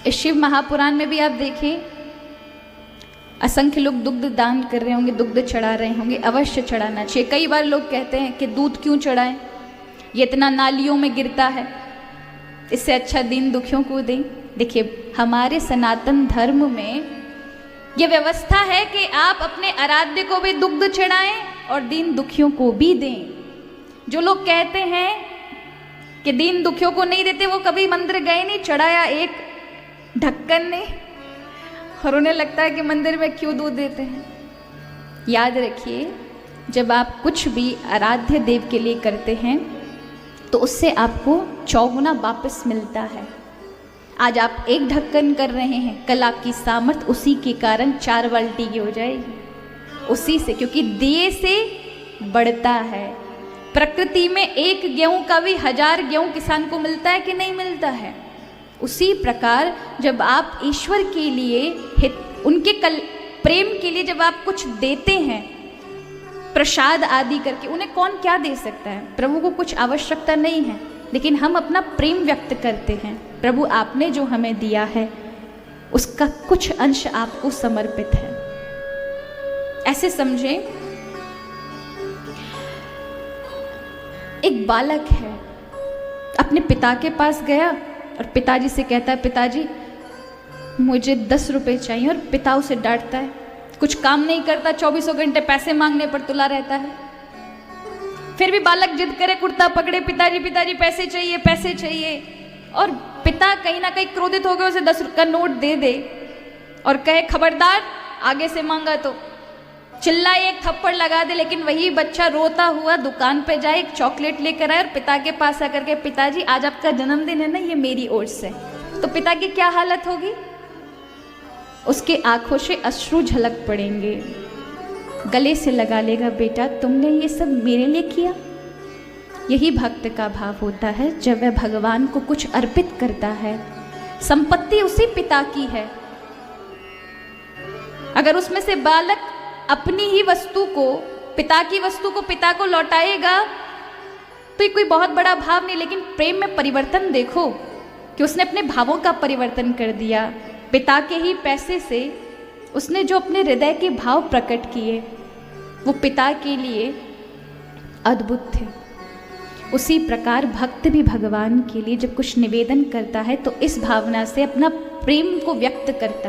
इस शिव महापुराण में भी आप देखें, असंख्य लोग दुग्ध दान कर रहे होंगे, दुग्ध चढ़ा रहे होंगे। अवश्य चढ़ाना चाहिए। कई बार लोग कहते हैं कि दूध क्यों चढ़ाएं, ये इतना नालियों में गिरता है, इससे अच्छा दीन दुखियों को दें। देखिए, हमारे सनातन धर्म में ये व्यवस्था है कि आप अपने आराध्य को भी दुग्ध चढ़ाएं और दीन दुखियों को भी दें। जो लोग कहते हैं कि दीन दुखियों को नहीं देते, वो कभी मंदिर गए नहीं, चढ़ाया एक ढक्कन ने, और उन्हें लगता है कि मंदिर में क्यों दूध देते हैं। याद रखिए, जब आप कुछ भी आराध्य देव के लिए करते हैं तो उससे आपको चौगुना वापस मिलता है। आज आप एक ढक्कन कर रहे हैं, कल आपकी सामर्थ उसी के कारण 4 बाल्टी की हो जाएगी, उसी से, क्योंकि दिए से बढ़ता है। प्रकृति में एक गेहूं का भी 1000 गेहूं किसान को मिलता है कि नहीं मिलता है। उसी प्रकार जब आप ईश्वर के लिए उनके प्रेम के लिए जब आप कुछ देते हैं, प्रसाद आदि करके, उन्हें कौन क्या दे सकता है। प्रभु को कुछ आवश्यकता नहीं है, लेकिन हम अपना प्रेम व्यक्त करते हैं। प्रभु, आपने जो हमें दिया है उसका कुछ अंश आपको समर्पित है। ऐसे समझे, एक बालक है, अपने पिता के पास गया और पिताजी से कहता है, पिताजी मुझे 10 रुपए चाहिए, और पिता उसे डांटता है, कुछ काम नहीं करता, 24 घंटे पैसे मांगने पर तुला रहता है। फिर भी बालक जिद करे, कुर्ता पकड़े, पिताजी पिताजी पैसे चाहिए पैसे चाहिए, और पिता कहीं ना कहीं क्रोधित हो गए, उसे 10 का नोट दे दे और कहे, खबरदार आगे से मांगा तो चिल्लाए, एक थप्पड़ लगा दे। लेकिन वही बच्चा रोता हुआ दुकान पे जाए, एक चॉकलेट लेकर आए और पिता के पास आकर के, पिताजी आज आपका जन्मदिन है ना, ये मेरी ओर से। तो पिता की क्या हालत होगी? उसके आंखों से अश्रु झलक पड़ेंगे, गले से लगा लेगा, बेटा तुमने ये सब मेरे लिए किया। यही भक्त का भाव होता है जब वह भगवान को कुछ अर्पित करता है। संपत्ति उसी पिता की है। अगर उसमें से बालक अपनी ही वस्तु को, पिता की वस्तु को पिता को लौटाएगा तो ये कोई बहुत बड़ा भाव नहीं, लेकिन प्रेम में परिवर्तन देखो कि उसने अपने भावों का परिवर्तन कर दिया। पिता के ही पैसे से उसने जो अपने हृदय के भाव प्रकट किए, वो पिता के लिए अद्भुत थे। उसी प्रकार भक्त भी भगवान के लिए जब कुछ निवेदन करता है तो इस भावना से अपना प्रेम को व्यक्त करता है।